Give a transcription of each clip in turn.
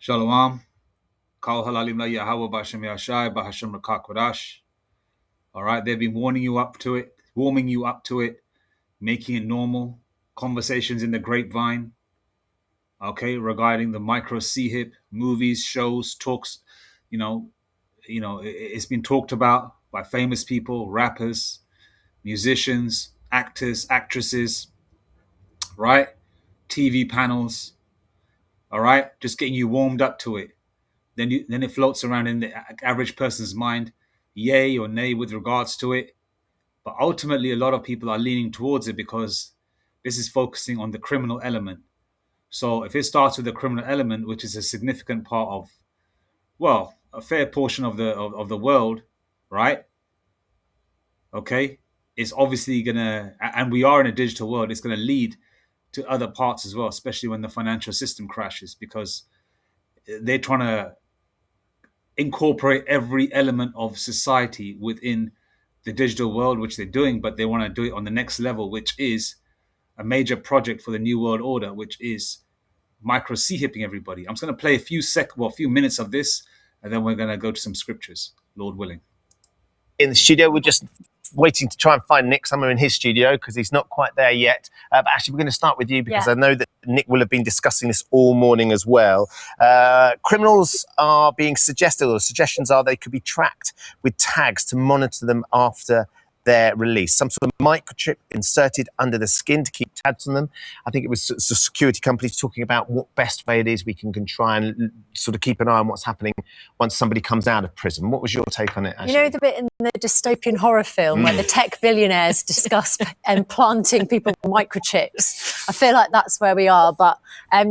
Shalom. Kal halalim la Yahweh b'Hashem Yashai b'Hashem Rakakodash. All right, they've been warming you up to it, making it normal. Conversations in the grapevine, okay, regarding the M1cro Ch1p movies, shows, talks. It's been talked about by famous people, rappers, musicians, actors, actresses, right? TV panels, all right, just getting you warmed up to it. Then it floats around in the average person's mind, yay or nay with regards to it. But ultimately, a lot of people are leaning towards it because this is focusing on the criminal element. So if it starts with the criminal element, which is a significant part of, well, a fair portion of the world, right? Okay, it's obviously gonna, and we are in a digital world. It's gonna lead to other parts as well, especially when the financial system crashes, because they're trying to incorporate every element of society within the digital world, which they're doing, but they want to do it on the next level, which is a major project for the New World Order, which is M1cro Ch1ping everybody. I'm just going to play a few minutes of this, and then we're going to go to some scriptures, Lord willing. In the studio, we're just waiting to try and find Nick somewhere in his studio because he's not quite there yet. But actually, we're going to start with you because I know that Nick will have been discussing this all morning as well. Criminals are being suggested, or suggestions are they could be tracked with tags to monitor them after their release. Some sort of microchip inserted under the skin to keep tabs on them. I think it was security companies talking about what best way it is we can try and sort of keep an eye on what's happening once somebody comes out of prison. What was your take on it, Ashley? You know the bit in the dystopian horror film where the tech billionaires discuss implanting people with microchips? I feel like that's where we are. But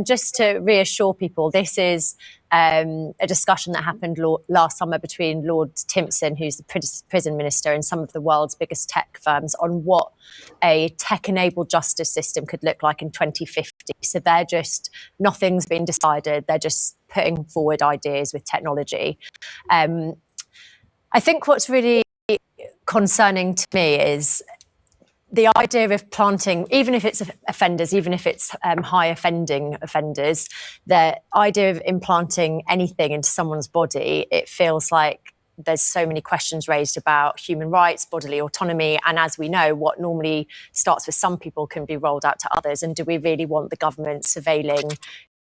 just to reassure people, this is a discussion that happened last summer between Lord Timpson, who's the prison minister, and some of the world's biggest tech firms on what a tech-enabled justice system could look like in 2050. So nothing's been decided. They're just putting forward ideas with technology. I think what's really concerning to me is the idea of planting, even if it's offenders, even if it's high offending offenders, the idea of implanting anything into someone's body, it feels like there's so many questions raised about human rights, bodily autonomy, and as we know, what normally starts with some people can be rolled out to others. And do we really want the government surveilling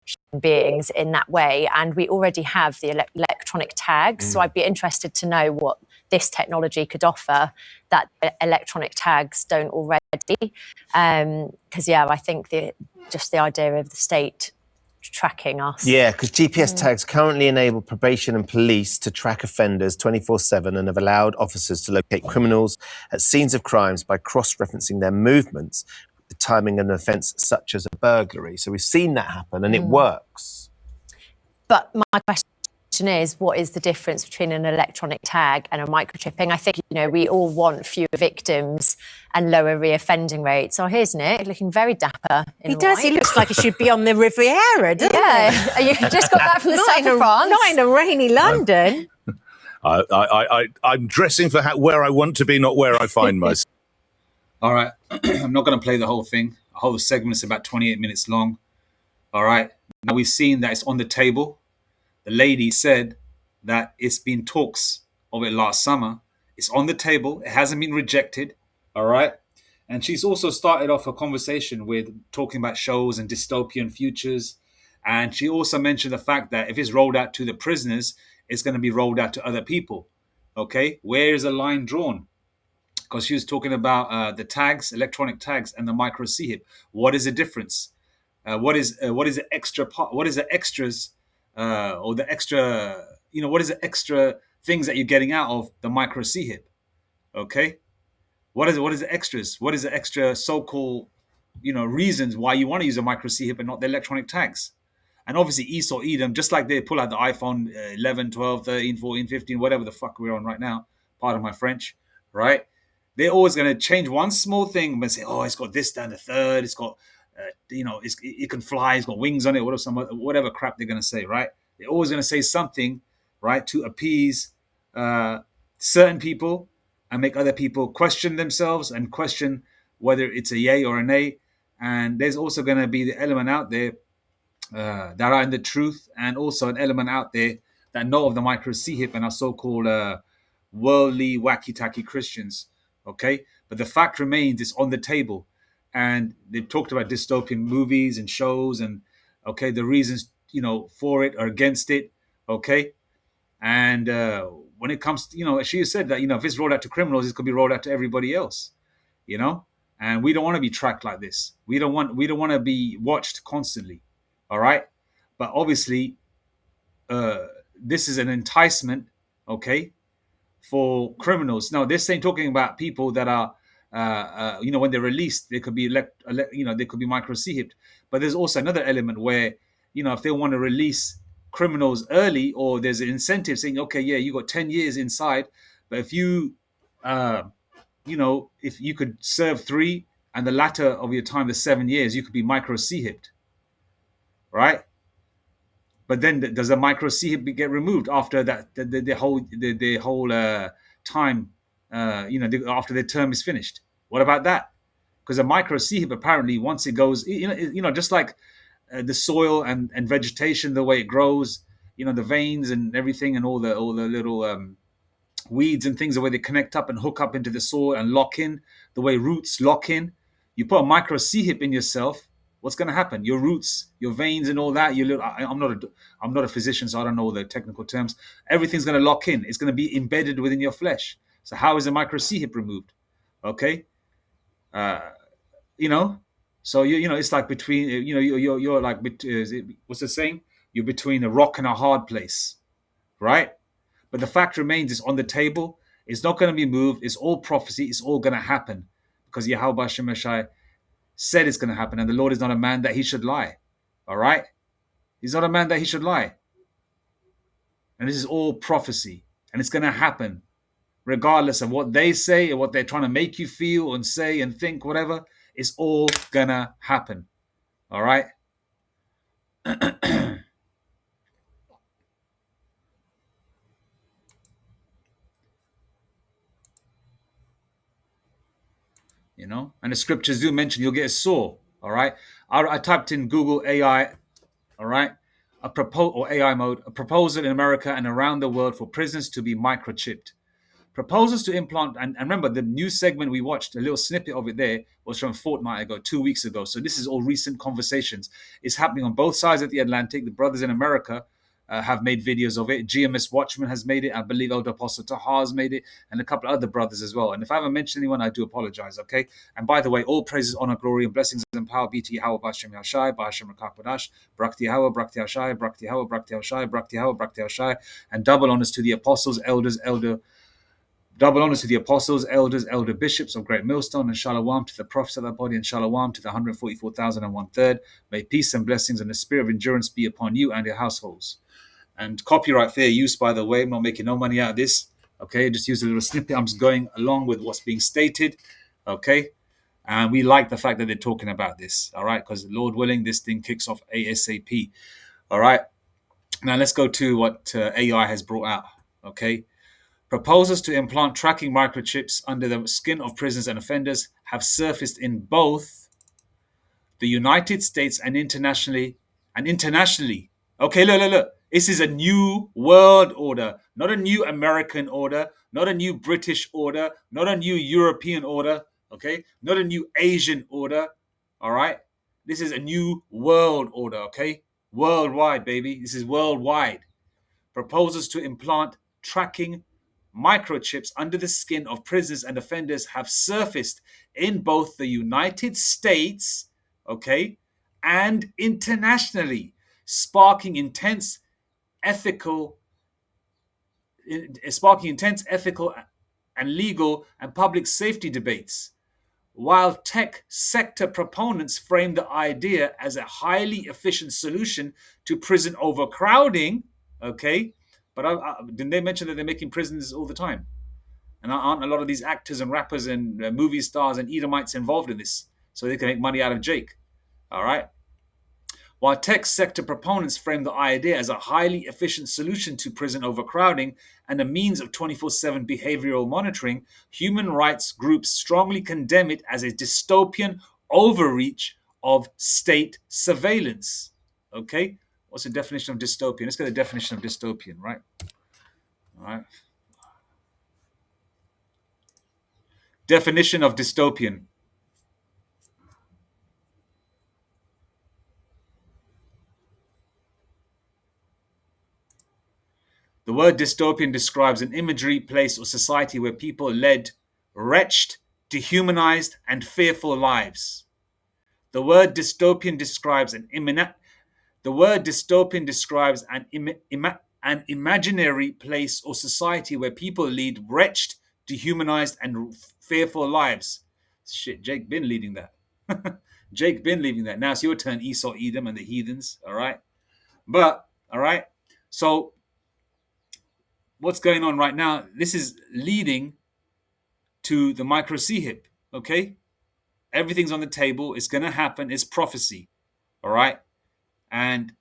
human beings in that way? And we already have the electronic tags, so I'd be interested to know what this technology could offer that electronic tags don't already. Because I think just the idea of the state tracking us. Yeah, because GPS tags currently enable probation and police to track offenders 24/7 and have allowed officers to locate criminals at scenes of crimes by cross-referencing their movements with the timing of an offence such as a burglary. So we've seen that happen and it works. But my question is, what is the difference between an electronic tag and a microchipping? I think, we all want fewer victims and lower reoffending rates. Oh, here's Nick, looking very dapper. He does. He looks like he should be on the Riviera, doesn't he? You just got back from the south of France. Not in a rainy London. I'm dressing for where I want to be, not where I find myself. All right, I'm not going to play the whole thing. The whole segment's about 28 minutes long. All right, now we've seen that it's on the table. The lady said that it's been talks of it last summer. It's on the table. It hasn't been rejected. All right. And she's also started off a conversation with talking about shows and dystopian futures. And she also mentioned the fact that if it's rolled out to the prisoners, it's going to be rolled out to other people. Okay. Where is the line drawn? Because she was talking about the tags, electronic tags, and the M1cro Ch1p. What is the difference? What is the extra part? What is the extras? Or the extra, what is the extra things that you're getting out of the M1cro Ch1p? Okay, what is the extras? What is the extra so-called, reasons why you want to use a M1cro Ch1p and not the electronic tags? And obviously Esau Edom, just like they pull out the iPhone 11, 12, 13, 14, 15, whatever the fuck we're on right now, pardon my French, right? They're always going to change one small thing and say, oh, it's got this, that, and the third, it's got it can fly, it's got wings on it, whatever crap they're going to say, right? They're always going to say something, right, to appease certain people and make other people question themselves and question whether it's a yay or a nay. And there's also going to be the element out there that are in the truth, and also an element out there that know of the micro CHIP and are so-called worldly wacky-tacky Christians. Okay, but the fact remains, it's on the table, and they've talked about dystopian movies and shows, and okay, the reasons for it or against it. Okay, and when it comes to, she said that if it's rolled out to criminals, it could be rolled out to everybody else. And we don't want to be tracked like this. We don't want to be watched constantly. All right, but obviously, this is an enticement, okay, for criminals. Now they're saying, talking about people that are, when they're released, they could be they could be micro CHIP'd. But there's also another element where, if they want to release criminals early, or there's an incentive saying, okay, yeah, you got 10 years inside, but if you, if you could serve 3 and the latter of your time, the 7 years, you could be micro CHIP'd, right? But then does the micro CHIP get removed after that the whole time, after the term is finished? What about that? Because a micro CHIP, apparently, once it goes, just like the soil and vegetation, the way it grows, the veins and everything, and all the little weeds and things, the way they connect up and hook up into the soil and lock in, the way roots lock in. You put a micro CHIP in yourself, what's going to happen? Your roots, your veins, and all that. I'm not a physician, so I don't know the technical terms. Everything's going to lock in. It's going to be embedded within your flesh. So how is a micro CHIP removed? Okay, So it's like between you're like what's the saying? You're between a rock and a hard place, right? But the fact remains, it's on the table. It's not going to be moved. It's all prophecy. It's all going to happen because Yahweh Shemeshai said it's going to happen. And the Lord is not a man that he should lie. All right? He's not a man that he should lie. And this is all prophecy. And it's going to happen regardless of what they say or what they're trying to make you feel and say and think, whatever. It's all going to happen. All right? And the scriptures do mention you'll get a sore. All right? I typed in Google AI, all right, or AI mode, a proposal in America and around the world for prisoners to be microchipped. Proposals to implant, and remember, the news segment we watched, a little snippet of it there, was from a fortnight ago, 2 weeks ago. So this is all recent conversations. It's happening on both sides of the Atlantic. The brothers in America have made videos of it. GMS Watchman has made it. I believe Elder Apostle Taha has made it, and a couple of other brothers as well. And if I haven't mentioned anyone, I do apologize, okay? And by the way, all praises, honor, glory, and blessings and power be to Yahweh Bashem Yashai, Bashem Rakakadash, Brakti Yahweh, Brakti Yashai, Brakti Yahweh, Brakti Yashai, Brakti Yahweh, Brakti Yashai, and double honors to the apostles, double honors to the apostles, elders, elder bishops of Great Millstone, and shalom to the prophets of that body, and shalom to the 144,001/3. May peace and blessings and the spirit of endurance be upon you and your households. And copyright fair use, by the way. I'm not making no money out of this. Okay, just use a little snippet. I'm just going along with what's being stated. Okay, and we like the fact that they're talking about this. All right, because Lord willing, this thing kicks off ASAP. All right, now let's go to what AI has brought out. Okay. Proposals to implant tracking microchips under the skin of prisoners and offenders have surfaced in both the United States and internationally. Okay, look. This is a new world order, not a new American order, not a new British order, not a new European order, okay? Not a new Asian order, all right? This is a new world order, okay? Worldwide, baby. This is worldwide. Proposals to implant tracking microchips under the skin of prisoners and offenders have surfaced in both the United States, okay, and internationally, sparking intense ethical and legal and public safety debates. While tech sector proponents frame the idea as a highly efficient solution to prison overcrowding, okay, but didn't they mention that they're making prisons all the time? And aren't a lot of these actors and rappers and movie stars and Edomites involved in this so they can make money out of Jake? All right. While tech sector proponents frame the idea as a highly efficient solution to prison overcrowding and a means of 24/7 behavioral monitoring, human rights groups strongly condemn it as a dystopian overreach of state surveillance. Okay, what's the definition of dystopian? Let's get the definition of dystopian, right? All right. Definition of dystopian. The word dystopian describes an imagery, place, or society where people led wretched, dehumanized, and fearful lives. The word dystopian describes an an imaginary place or society where people lead wretched, dehumanized, and fearful lives. Shit, Jake been leading that. Jake been leading that. Now it's your turn, Esau, Edom, and the heathens. All right, but all right. So what's going on right now? This is leading to the M1cro Ch1p. Okay, everything's on the table. It's going to happen. It's prophecy. All right, and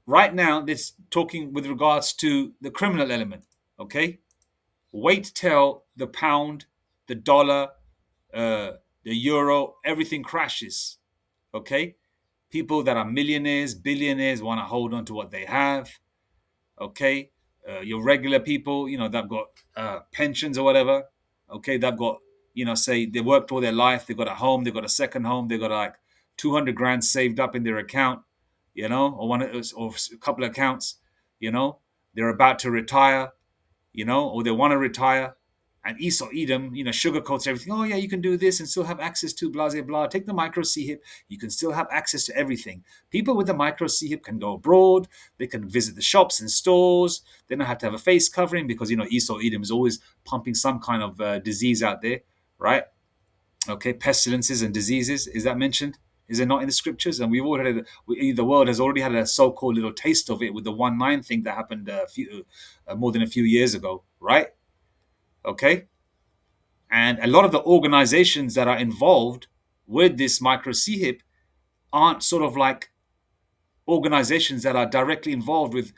right now it's talking with regards to the criminal element. Okay, wait till the pound, the dollar, the euro, everything crashes. Okay, people that are millionaires, billionaires want to hold on to what they have. Okay, your regular people, they've got pensions or whatever. Okay, they've got, say they worked all their life, they've got a home, they've got a second home, they've got like 200 grand saved up in their account, or a couple of accounts, they're about to retire, or they want to retire. And Esau Edom, sugarcoats everything. Oh yeah, you can do this and still have access to blah blah blah. Take the M1cro Ch1p, you can still have access to everything. People with the M1cro Ch1p can go abroad. They can visit the shops and stores. They don't have to have a face covering because Esau Edom is always pumping some kind of disease out there, right? Okay, pestilences and diseases. Is that mentioned? Is it not in the scriptures? And we've already the world has already had a so-called little taste of it with the 1/9 thing that happened more than a few years ago, right? Okay, and a lot of the organizations that are involved with this M1cro Ch1p aren't sort of like organizations that are directly involved with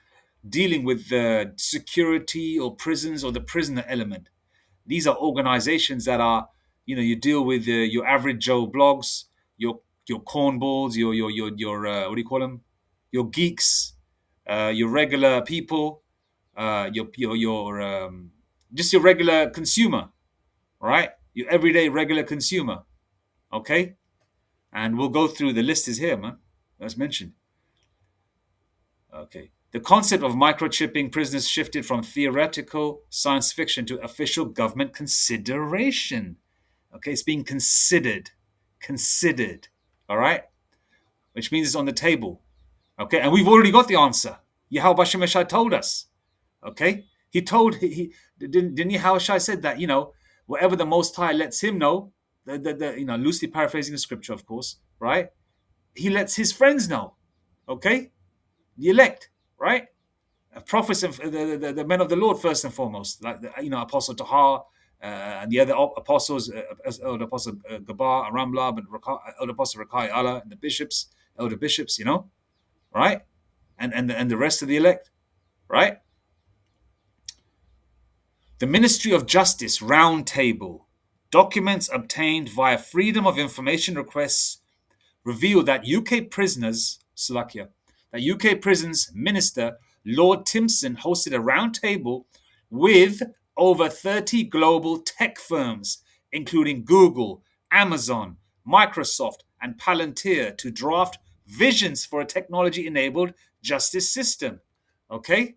dealing with the security or prisons or the prisoner element. These are organizations that are, you deal with your average Joe blogs, your cornballs, your what do you call them? Your geeks, your regular people, just your regular consumer, right? Your everyday regular consumer, okay? And we'll go through, the list is here, man, as mentioned. Okay. The concept of microchipping prisoners shifted from theoretical science fiction to official government consideration. Okay, it's being considered, all right? Which means it's on the table, okay? And we've already got the answer. Yahweh Shemeshai told us, okay? Didn't Yahweh said that, whatever the Most High lets him know, loosely paraphrasing the scripture, of course, right? He lets his friends know, okay? The elect, right? Prophets and the men of the Lord, first and foremost, like Apostle Tahar and the other apostles, Elder Apostle Gabar, Aramlab, and Elder Apostle Rakai Allah, and the bishops, elder bishops, right? And the rest of the elect, right? The Ministry of Justice Roundtable documents obtained via Freedom of Information requests reveal that UK prisons, Slovakia, that UK prisons minister Lord Timpson hosted a roundtable with over 30 global tech firms, including Google, Amazon, Microsoft, and Palantir, to draft visions for a technology-enabled justice system. Okay?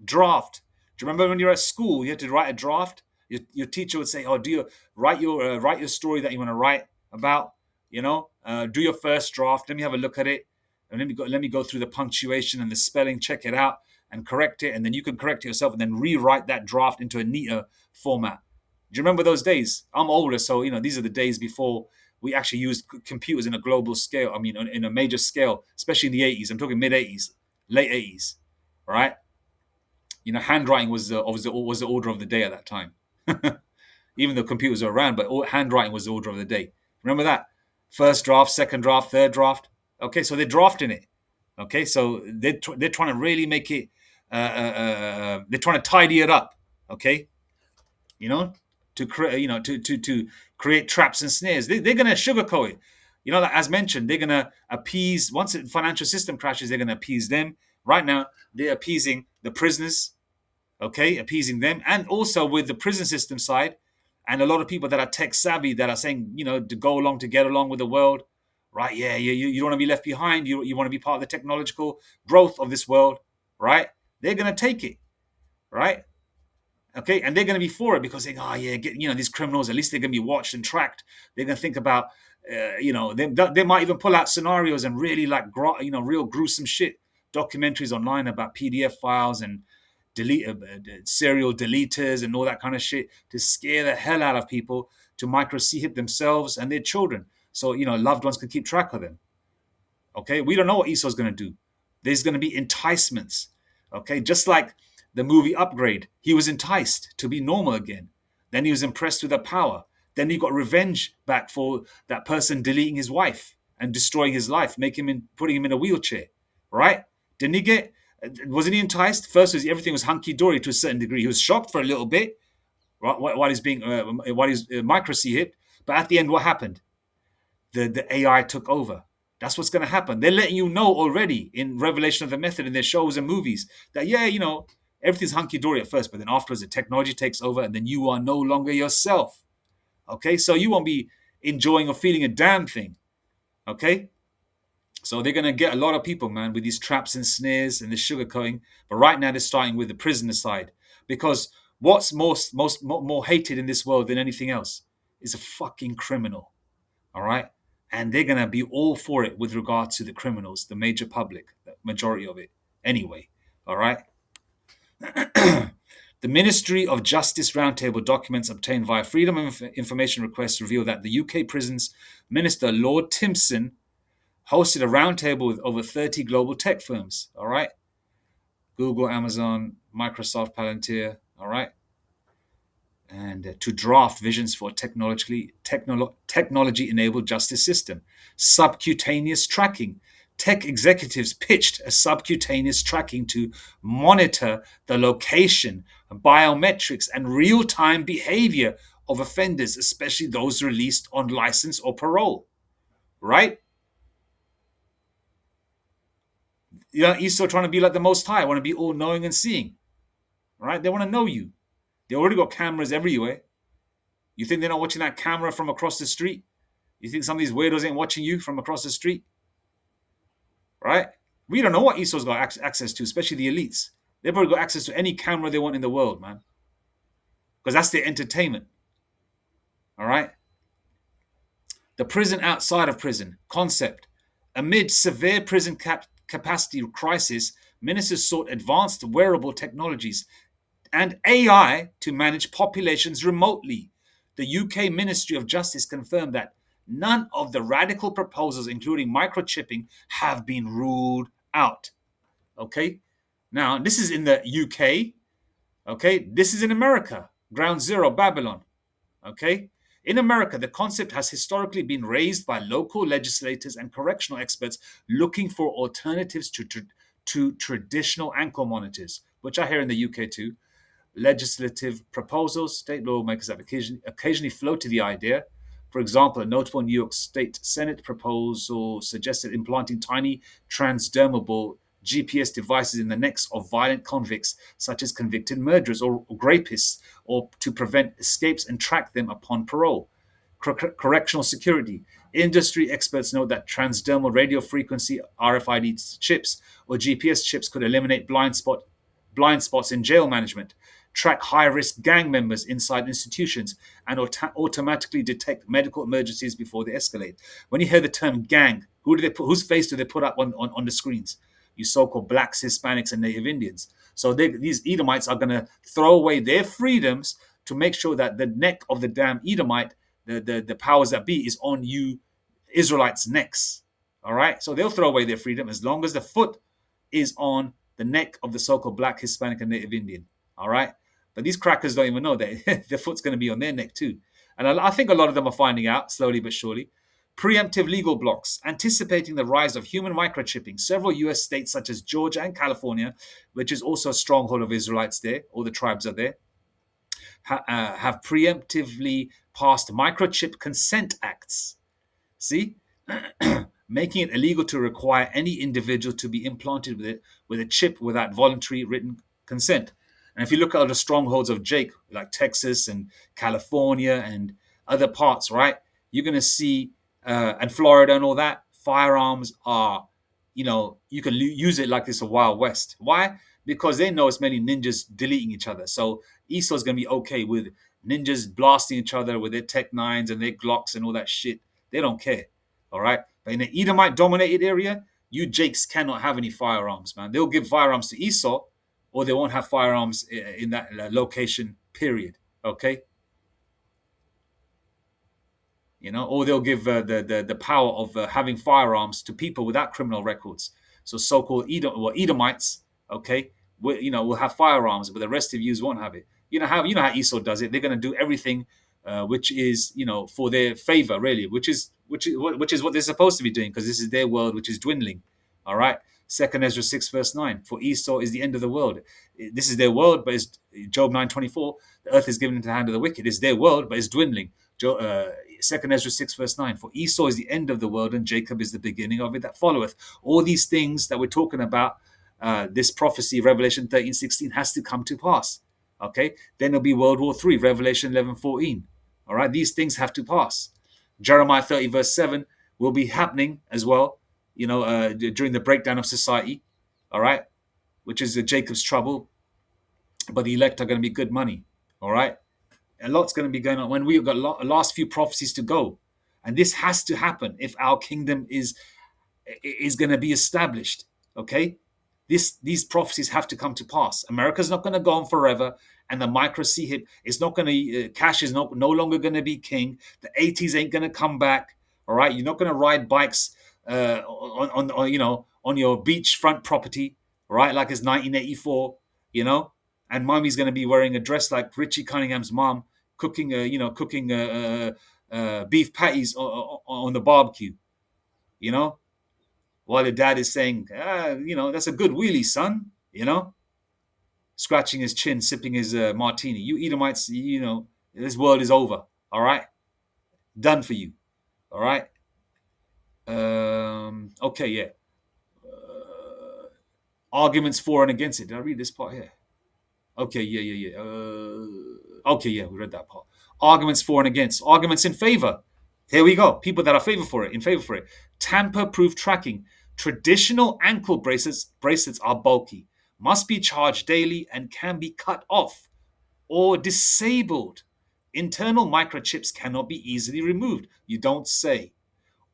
Draft. Do you remember when you were at school, you had to write a draft? Your teacher would say, "Oh, do you write your story that you want to write about? Do your first draft. Let me have a look at it, and let me go through the punctuation and the spelling, check it out, and correct it, and then you can correct it yourself, and then rewrite that draft into a neater format." Do you remember those days? I'm older, so these are the days before we actually used computers in a global scale. I mean, in a major scale, especially in the 80s. I'm talking mid 80s, late 80s, right? Handwriting was the order of the day at that time. Even though computers were around, but handwriting was the order of the day. Remember that? First draft, second draft, third draft. Okay, so they're drafting it. Okay, so they're trying to really make it. They're trying to tidy it up. Okay, to create to create traps and snares. They're going to sugarcoat it. You know, like, as mentioned, they're going to appease, once the financial system crashes, they're going to appease them. Right now, they're appeasing the prisoners, okay, appeasing them. And also with the prison system side, and a lot of people that are tech savvy that are saying, you know, to go along, to get along with the world, right? Yeah, you don't want to be left behind. You want to be part of the technological growth of this world, right? They're going to take it, right? Okay, and they're going to be for it because they, oh yeah, these criminals, at least they're going to be watched and tracked. They're going to think about, they might even pull out scenarios and really like, real gruesome shit, documentaries online about PDF files and serial deleters and all that kind of shit to scare the hell out of people, to micro C-hip themselves and their children, so loved ones can keep track of them. Okay, we don't know what Esau's going to do. There's going to be enticements. Okay, just like the movie Upgrade, he was enticed to be normal again. Then he was impressed with her power. Then he got revenge back for that person deleting his wife and destroying his life, putting him in a wheelchair. Right? Wasn't he enticed? First, everything was hunky dory to a certain degree. He was shocked for a little bit, right, while he's micro C-hip. But at the end, what happened? The AI took over. That's what's going to happen. They're letting you know already in Revelation of the Method in their shows and movies that, everything's hunky-dory at first, but then afterwards the technology takes over and then you are no longer yourself. Okay? So you won't be enjoying or feeling a damn thing. Okay? So they're going to get a lot of people, man, with these traps and snares and the sugarcoating. But right now they're starting with the prisoner side. Because what's more hated in this world than anything else is a fucking criminal. All right? And they're going to be all for it with regards to the criminals, the major public, the majority of it. Anyway, all right? The Ministry of Justice Roundtable documents obtained via Freedom of Information requests reveal that the UK Prisons Minister Lord Timpson hosted a roundtable with over 30 global tech firms, all right? Google, Amazon, Microsoft, Palantir, all right? And to draft visions for a technology-enabled justice system. Subcutaneous tracking. Tech executives pitched a subcutaneous tracking to monitor the location, biometrics, and real-time behavior of offenders, especially those released on license or parole. Right? He's still trying to be like the Most High. Want to be all-knowing and seeing. Right? They want to know you. They already got cameras everywhere. You think they're not watching that camera from across the street? You think some of these weirdos ain't watching you from across the street? Right? We don't know what Esau's got access to, especially the elites. They've probably got access to any camera they want in the world, man. Because that's their entertainment. All right? The prison outside of prison concept. Amid severe prison capacity crisis, ministers sought advanced wearable technologies and AI to manage populations remotely. The UK Ministry of Justice confirmed that none of the radical proposals, including microchipping, have been ruled out. Okay? Now, this is in the UK. Okay? This is in America. Ground Zero, Babylon. Okay? In America, the concept has historically been raised by local legislators and correctional experts looking for alternatives to traditional ankle monitors, which I hear in the UK too. Legislative proposals, state lawmakers have occasionally floated the idea. For example, a notable New York State Senate proposal suggested implanting tiny transdermable GPS devices in the necks of violent convicts, such as convicted murderers or rapists, or to prevent escapes and track them upon parole. Correctional security. Industry experts note that transdermal radio frequency RFID chips or GPS chips could eliminate blind spots in jail management, track high-risk gang members inside institutions, and automatically detect medical emergencies before they escalate. When you hear the term gang, whose face do they put up on the screens? You so-called blacks, Hispanics, and Native Indians. So these Edomites are going to throw away their freedoms to make sure that the neck of the damn Edomite, the powers that be, is on you Israelites' necks. All right? So they'll throw away their freedom as long as the foot is on the neck of the so-called black, Hispanic, and Native Indian. All right? But these crackers don't even know that their foot's going to be on their neck too. And I think a lot of them are finding out, slowly but surely. Preemptive legal blocks. Anticipating the rise of human microchipping, several U.S. states such as Georgia and California, which is also a stronghold of Israelites there, all the tribes are there, have preemptively passed microchip consent acts. See? making it illegal to require any individual to be implanted with a chip without voluntary written consent. And if you look at the strongholds of Jake, like Texas and California and other parts, right, you're going to see, and Florida and all that, firearms are, you can use it like it's a Wild West. Why? Because they know it's many ninjas deleting each other. So Esau's going to be okay with ninjas blasting each other with their Tech 9s and their Glocks and all that shit. They don't care. All right. But in an Edomite dominated area, you Jakes cannot have any firearms, man. They'll give firearms to Esau, or they won't have firearms in that location, period. Okay. Or they'll give the power of having firearms to people without criminal records. So so-called Edomites, okay, will have firearms, but the rest of yous won't have it. You know how Esau does it. They're going to do everything, which is for their favor, really, which is what they're supposed to be doing, because this is their world, which is dwindling. All right. 2nd Ezra 6 verse 9. For Esau is the end of the world. This is their world, but it's Job 9:24. The earth is given into the hand of the wicked. It's their world, but it's dwindling. 2nd Ezra 6 verse 9. For Esau is the end of the world, and Jacob is the beginning of it that followeth. All these things that we're talking about, this prophecy, Revelation 13:16, has to come to pass. Okay, then there'll be World War III, Revelation 11:14. All right, these things have to pass. Jeremiah 30 verse 7 will be happening as well, during the breakdown of society. All right, which is Jacob's trouble, but the elect are going to be good money. All right, a lot's going to be going on when we've got last few prophecies to go, and this has to happen if our kingdom is going to be established. Okay, these prophecies have to come to pass. America's not going to go on forever, and the M1cro Ch1p is not going to. Cash is no longer going to be king. The 80s ain't going to come back. All right, you're not going to ride bikes on your beachfront property, right? Like it's 1984, and mommy's going to be wearing a dress like Richie Cunningham's mom, cooking beef patties on the barbecue, while the dad is saying, that's a good wheelie, son, scratching his chin, sipping his martini. You Edomites, this world is over. All right, done for you. All right. Okay, yeah. Arguments for and against it. Did I read this part here? Okay, yeah. Okay, yeah, we read that part. Arguments for and against. Arguments in favor. Here we go. People that are in favor for it. Tamper-proof tracking. Traditional ankle bracelets are bulky, must be charged daily, and can be cut off or disabled. Internal microchips cannot be easily removed. You don't say.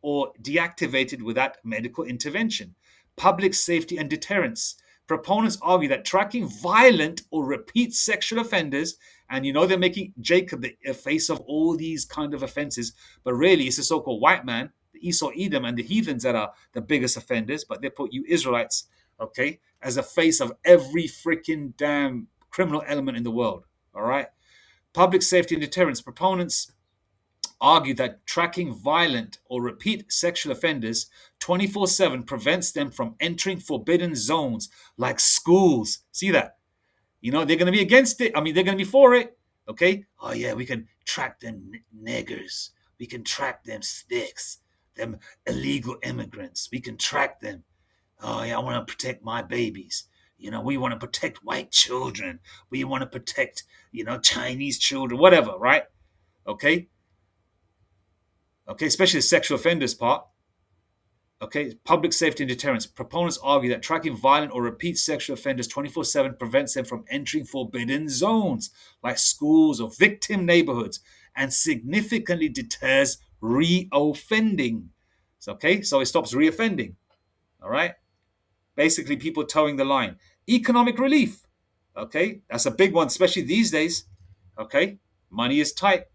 Or deactivated without medical intervention. Public safety and deterrence. Proponents argue that tracking violent or repeat sexual offenders, and they're making Jacob the face of all these kind of offenses, but really it's the so-called white man, the Esau, Edom, and the heathens that are the biggest offenders, but they put you Israelites, okay, as a face of every freaking damn criminal element in the world, all right? Public safety and deterrence. Proponents argue that tracking violent or repeat sexual offenders 24/7 prevents them from entering forbidden zones like schools. See that? They're going to be against it. I mean, they're going to be for it. Okay? Oh, yeah, we can track them niggers. We can track them sticks, them illegal immigrants. We can track them. Oh, yeah, I want to protect my babies. We want to protect white children. We want to protect, Chinese children, whatever, right? Okay? Okay, especially the sexual offenders part. Okay, public safety and deterrence. Proponents argue that tracking violent or repeat sexual offenders 24/7 prevents them from entering forbidden zones like schools or victim neighborhoods and significantly deters reoffending. So it stops reoffending. All right? Basically, people towing the line. Economic relief. Okay, that's a big one, especially these days. Okay, money is tight.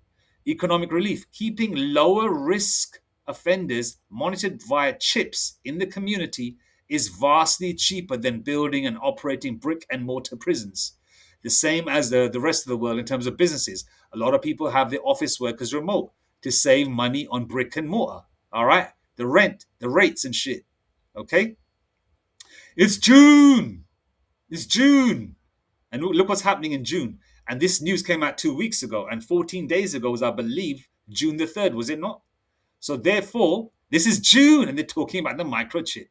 Economic relief, keeping lower risk offenders monitored via chips in the community is vastly cheaper than building and operating brick and mortar prisons. The same as the rest of the world in terms of businesses. A lot of people have their office workers remote to save money on brick and mortar. All right, the rent, the rates and shit. Okay, it's June. It's June. And look what's happening in June. And this news came out 2 weeks ago. And 14 days ago was, I believe, June the 3rd, was it not? So therefore, This is June, and they're talking about the microchip.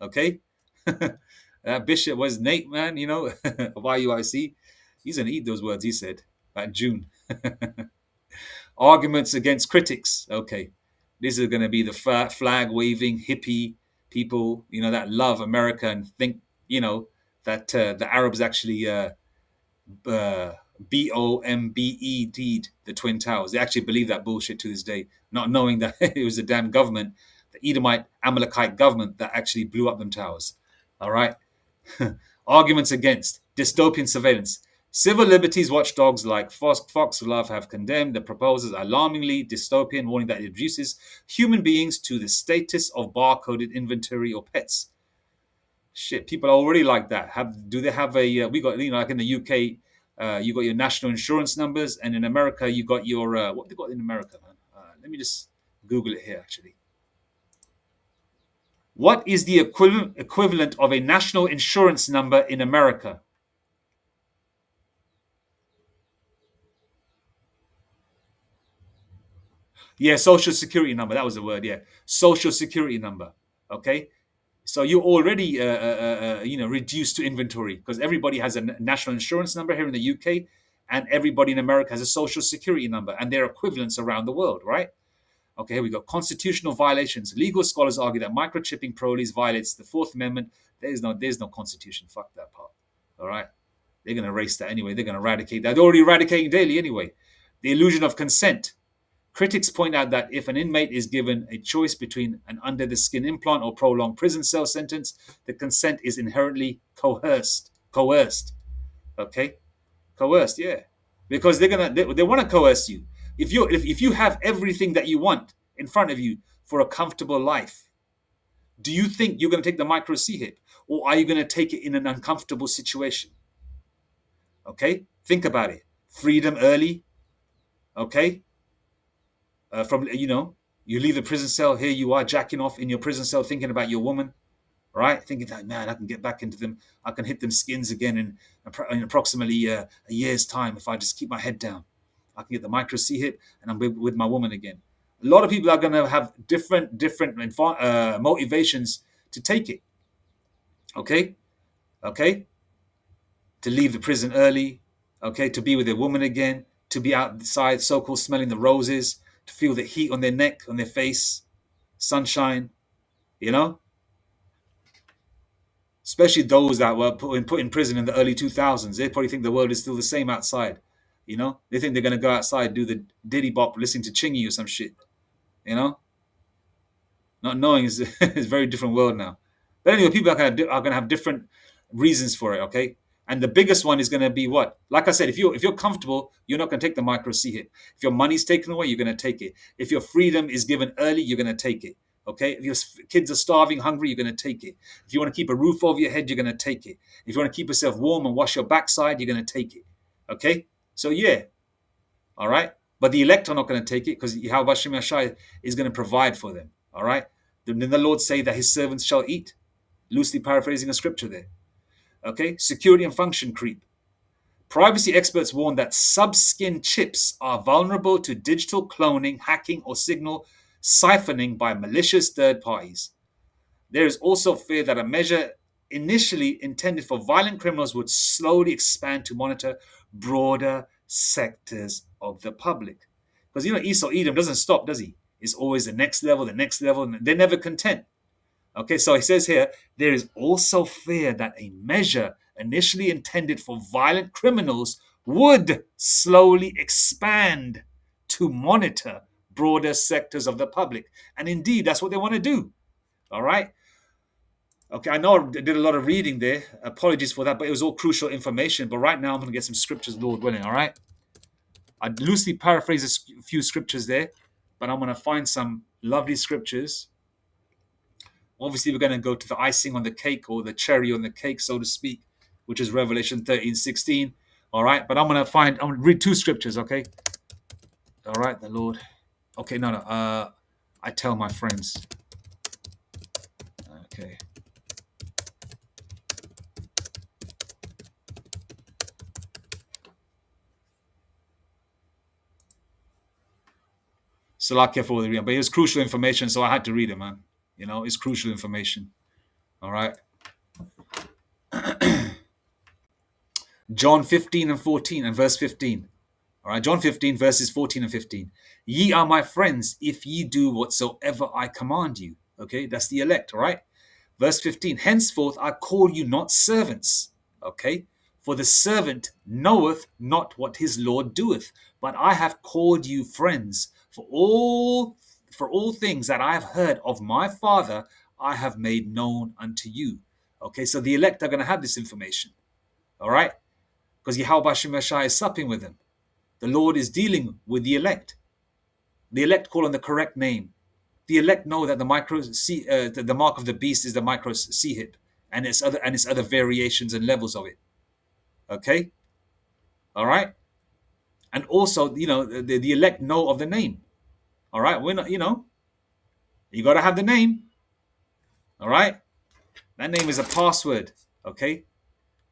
Okay? Bishop was Nate, man, you know, YUIC. He's going to eat those words, he said, about June. Arguments against critics. Okay. This is going to be the flag waving hippie people, you know, that love America and think, you know, that the Arabs actually BOMBE'd the Twin Towers. They actually believe that bullshit to this day, not knowing that it was the damn government, the Edomite Amalekite government, that actually blew up them towers. All right. Arguments against dystopian surveillance. Civil liberties watchdogs like Fox Love have condemned the proposals alarmingly dystopian, warning that it reduces human beings to the status of barcoded inventory or pets. Shit, people are already like that. Do they have a? We got, you know, like in the UK, you got your national insurance numbers, and in America, you got your what they got in America, man. Let me just Google it here, actually. What is the equivalent of a national insurance number in America? Yeah, social security number. That was the word. Yeah, social security number. Okay, so you're already you know, reduced to inventory because everybody has a national insurance number here in the UK, and everybody in America has a social security number, and they're equivalents around the world, right? Okay, here we go. Constitutional violations. Legal scholars argue that microchipping proles violates the Fourth Amendment. There's no constitution. Fuck that part. All right, they're gonna erase that anyway. They're gonna eradicate that. They're already eradicating daily anyway. The illusion of consent. Critics point out that if an inmate is given a choice between an under-the-skin implant or prolonged prison cell sentence, the consent is inherently coerced. Okay, coerced, yeah, because they want to coerce you. If you have everything that you want in front of you for a comfortable life, do you think you're going to take the micro C-hip, or are you going to take it in an uncomfortable situation? Okay, think about it. Freedom early. Okay. From, you know, you leave the prison cell, here you are jacking off in your prison cell, thinking about your woman, right? Thinking that, man, I can get back into them, I can hit them skins again in approximately a year's time if I just keep my head down. I can get the micro C-hip and I'm with my woman again. A lot of people are going to have different motivations to take it. Okay, to leave the prison early. Okay, to be with their woman again, to be outside, so-called smelling the roses, to feel the heat on their neck, on their face, sunshine, you know? Especially those that were put in prison in the early 2000s. They probably think the world is still the same outside, you know? They think they're going to go outside, do the diddy bop, listening to Chingy or some shit, you know? Not knowing it's a very different world now. But anyway, people are going to have different reasons for it, okay? And the biggest one is going to be what? Like I said, if you're comfortable, you're not going to take the micro C-hip. If your money's taken away, you're going to take it. If your freedom is given early, you're going to take it. Okay? If your kids are starving, hungry, you're going to take it. If you want to keep a roof over your head, you're going to take it. If you want to keep yourself warm and wash your backside, you're going to take it. Okay? So yeah. All right? But the elect are not going to take it because Yahweh Shem Yashai is going to provide for them. All right? Then the Lord say that his servants shall eat. Loosely paraphrasing a scripture there. Okay, security and function creep. Privacy experts warn that sub-skin chips are vulnerable to digital cloning, hacking, or signal siphoning by malicious third parties. There is also fear that a measure initially intended for violent criminals would slowly expand to monitor broader sectors of the public. Because, you know, Esau Edom doesn't stop, does he? It's always the next level, and they're never content. Okay, so he says here, there is also fear that a measure initially intended for violent criminals would slowly expand to monitor broader sectors of the public. And indeed, that's what they want to do. All right. Okay, I know I did a lot of reading there. Apologies for that, but it was all crucial information. But right now, I'm going to get some scriptures, Lord willing. All right. I loosely paraphrase a few scriptures there, but I'm going to find some lovely scriptures. Obviously, we're going to go to the icing on the cake, or the cherry on the cake, so to speak, which is Revelation 13:16. All right, but I'm going to read two scriptures, okay? All right, the Lord. Okay, no. I tell my friends. Okay. Salakia for the reading. But it was crucial information, so I had to read it, man. You know, it's crucial information. All right. John 15 and 14 and verse 15. All right, John 15, verses 14 and 15. Ye are my friends if ye do whatsoever I command you. Okay, that's the elect, all right? Verse 15. Henceforth I call you not servants. Okay, for the servant knoweth not what his Lord doeth, but I have called you friends. For all things that I have heard of my Father, I have made known unto you. Okay, so the elect are going to have this information. All right, because Yahweh Hashem Yashai is supping with them. The Lord is dealing with the elect. The elect call on the correct name. The elect know that the the mark of the beast is the M1cro Ch1p, and its other variations and levels of it. Okay, all right, and also the elect know of the name. All right, we're not you got to have the name. All right, that name is a password. Okay,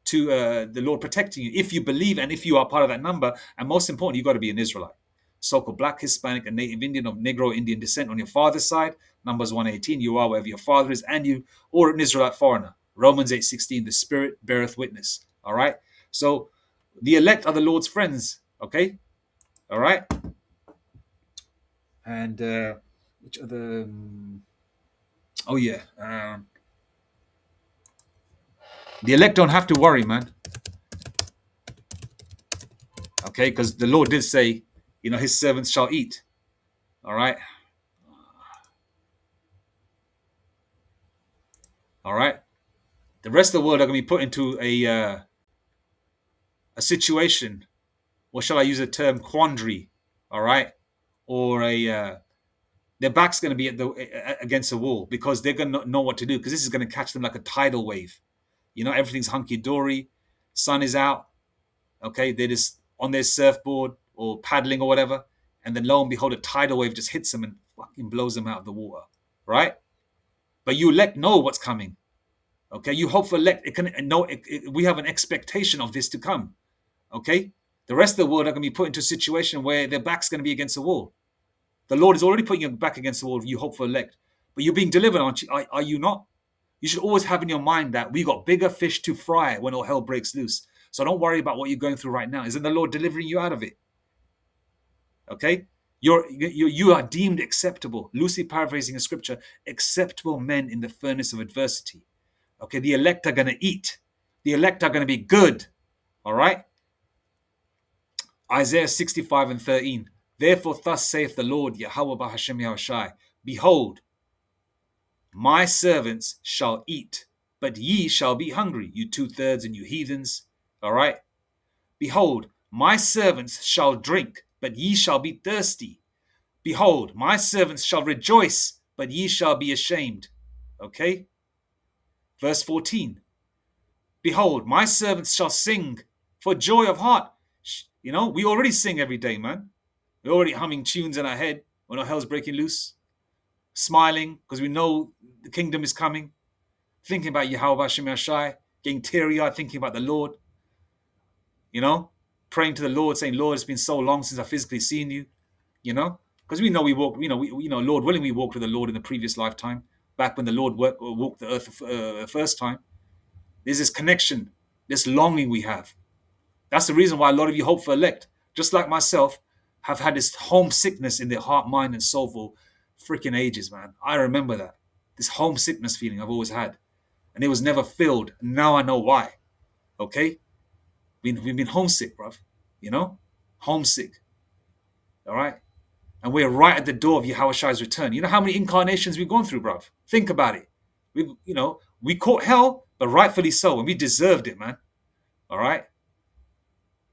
to the Lord protecting you if you believe and if you are part of that number, and most important, you got to be an Israelite. So-called Black, Hispanic, and Native Indian of Negro Indian descent on your father's side. Numbers 118, you are wherever your father is, and you, or an Israelite foreigner. Romans 8:16, the Spirit beareth witness. All right? So the elect are the Lord's friends. Okay? All right? And which other... oh, yeah. The elect don't have to worry, man. Okay? Because the Lord did say, his servants shall eat. All right? All right? The rest of the world are going to be put into a situation, or shall I use the term quandary, all right? Or their back's going to be against a wall because they're going to know what to do, because this is going to catch them like a tidal wave. Everything's hunky-dory, sun is out, okay? They're just on their surfboard or paddling or whatever, and then lo and behold, a tidal wave just hits them and fucking blows them out of the water, right? But you know what's coming. Okay, you hope for elect. We have an expectation of this to come. Okay, the rest of the world are going to be put into a situation where their back's going to be against the wall. The Lord is already putting your back against the wall if you hope for elect. But you're being delivered, aren't you? Are you not? You should always have in your mind that we got bigger fish to fry when all hell breaks loose. So don't worry about what you're going through right now. Isn't the Lord delivering you out of it? Okay, you are deemed acceptable. Loosely paraphrasing a scripture, acceptable men in the furnace of adversity. Okay, the elect are going to eat. The elect are going to be good. All right? Isaiah 65 and 13. Therefore, thus saith the Lord, Yahweh Hashem Yahushai, behold, my servants shall eat, but ye shall be hungry, you 2/3 and you heathens. All right? Behold, my servants shall drink, but ye shall be thirsty. Behold, my servants shall rejoice, but ye shall be ashamed. Okay? Verse 14. Behold, my servants shall sing for joy of heart. We already sing every day, man. We're already humming tunes in our head when our hell's breaking loose. Smiling because we know the kingdom is coming. Thinking about Yahweh Hashem Yashai. Getting teary-eyed thinking about the Lord. Praying to the Lord, saying, Lord, it's been so long since I've physically seen you. Because we know we walked, Lord willing, we walked with the Lord in the previous lifetime. Back when the Lord walked the earth the first time. There's this connection, this longing we have. That's the reason why a lot of you hope for elect, just like myself, have had this homesickness in their heart, mind, and soul for freaking ages, man. I remember that. This homesickness feeling I've always had. And it was never filled. Now I know why. Okay? We've been homesick, bruv. Homesick. All right? And we're right at the door of Yahushai's return. You know how many incarnations we've gone through, bruv? Think about it. We caught hell, but rightfully so, and we deserved it, man. All right?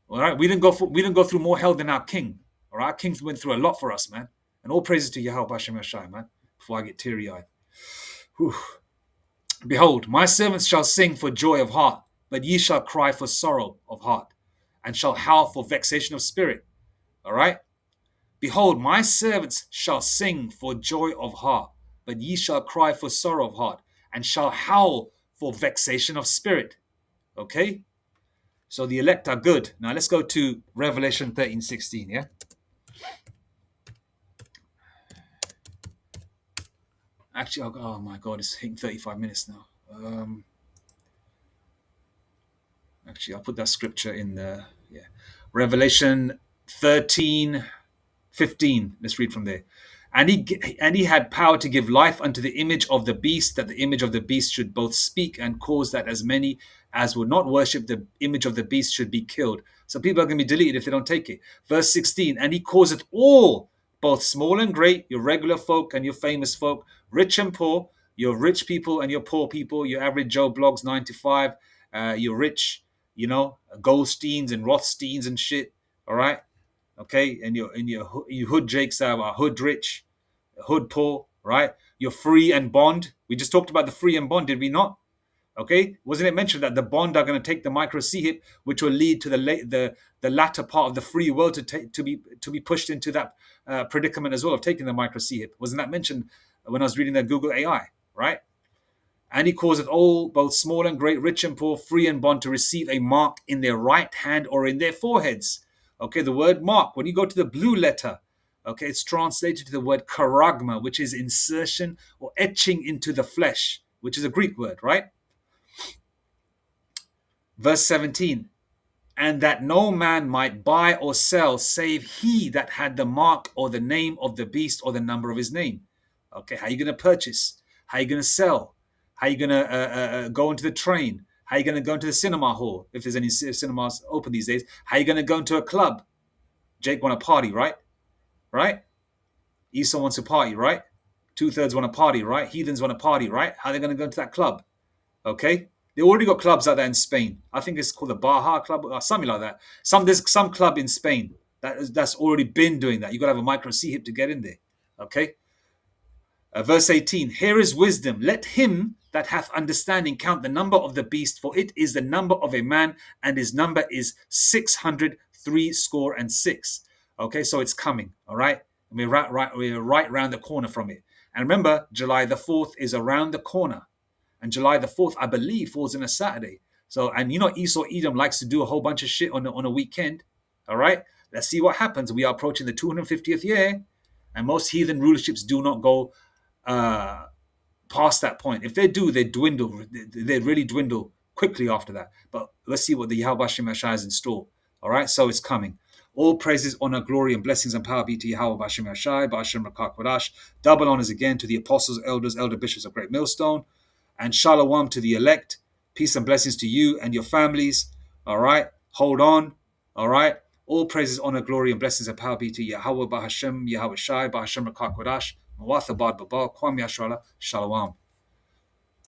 All right? We didn't go through more hell than our king. All right? Our king went through a lot for us, man. And all praises to Yahweh Hashem Yashai, man, before I get teary-eyed. Whew. Behold, my servants shall sing for joy of heart, but ye shall cry for sorrow of heart, and shall howl for vexation of spirit. All right? Behold, my servants shall sing for joy of heart, but ye shall cry for sorrow of heart, and shall howl for vexation of spirit. Okay? So the elect are good. Now let's go to Revelation 13:16, yeah? Actually, oh my God, it's hitting 35 minutes now. Actually, I'll put that scripture in the, yeah. Revelation 13:15. Let's read from there. And he had power to give life unto the image of the beast, that the image of the beast should both speak and cause that as many as would not worship the image of the beast should be killed. So people are going to be deleted if they don't take it. Verse 16, and he causeth all, both small and great, your regular folk and your famous folk, rich and poor, your rich people and your poor people, your average Joe Blogs 9 to 5, your rich, Goldsteins and Rothsteins and shit. All right. Okay. And your hood Jakes are hood rich, hood poor, right? You're free and bond. We just talked about the free and bond, did we not? Okay, wasn't it mentioned that the bond are going to take the M1cro Ch1p, which will lead to the latter part of the free world to be pushed into that predicament as well of taking the M1cro Ch1p? Wasn't that mentioned when I was reading the Google AI, right? And he causeth all, both small and great, rich and poor, free and bond, to receive a mark in their right hand or in their foreheads. Okay, the word mark, when you go to the blue letter, okay, it's translated to the word charagma, which is insertion or etching into the flesh, which is a Greek word, right? Verse 17, and that no man might buy or sell save he that had the mark or the name of the beast or the number of his name. Okay, how are you going to purchase? How are you going to sell? How are you going to go into the train? How are you going to go into the cinema hall, if there's any cinemas open these days? How are you going to go into a club? Jake want to party, right? Right? Esau wants to party, right? 2/3 want to party, right? Heathens want to party, right? How are they going to go into that club? Okay? They already got clubs out there in Spain. I think it's called the Baja Club or something like that. There's some club in Spain that's already been doing that. You got to have a M1cro Ch1p to get in there. Okay? Verse 18, here is wisdom. Let him that hath understanding count the number of the beast, for it is the number of a man, and his number is 666. Okay, so it's coming. All right? We're right around the corner from it. And remember, July the 4th is around the corner. And July the 4th, I believe, falls in a Saturday. So, and Esau Edom likes to do a whole bunch of shit on a weekend. All right? Let's see what happens. We are approaching the 250th year. And most heathen rulerships do not go past that point. If they do, they dwindle. They really dwindle quickly after that. But let's see what the Yahweh Hashem has in store. All right? So it's coming. All praises, honor, glory, and blessings and power be to Yahweh B'Hashem Yashai, B'Hashem Rakak Kodash. Double honors again to the apostles, elders, elder bishops of Great Millstone. And shalom to the elect. Peace and blessings to you and your families. All right. Hold on. All right. All praises, honor, glory, and blessings and power be to Yahweh B'Hashem, Yahweh Shai, B'Hashem Rakak Kodash. Mawatha Bad Baba, Kwam Yashrala, Shalom.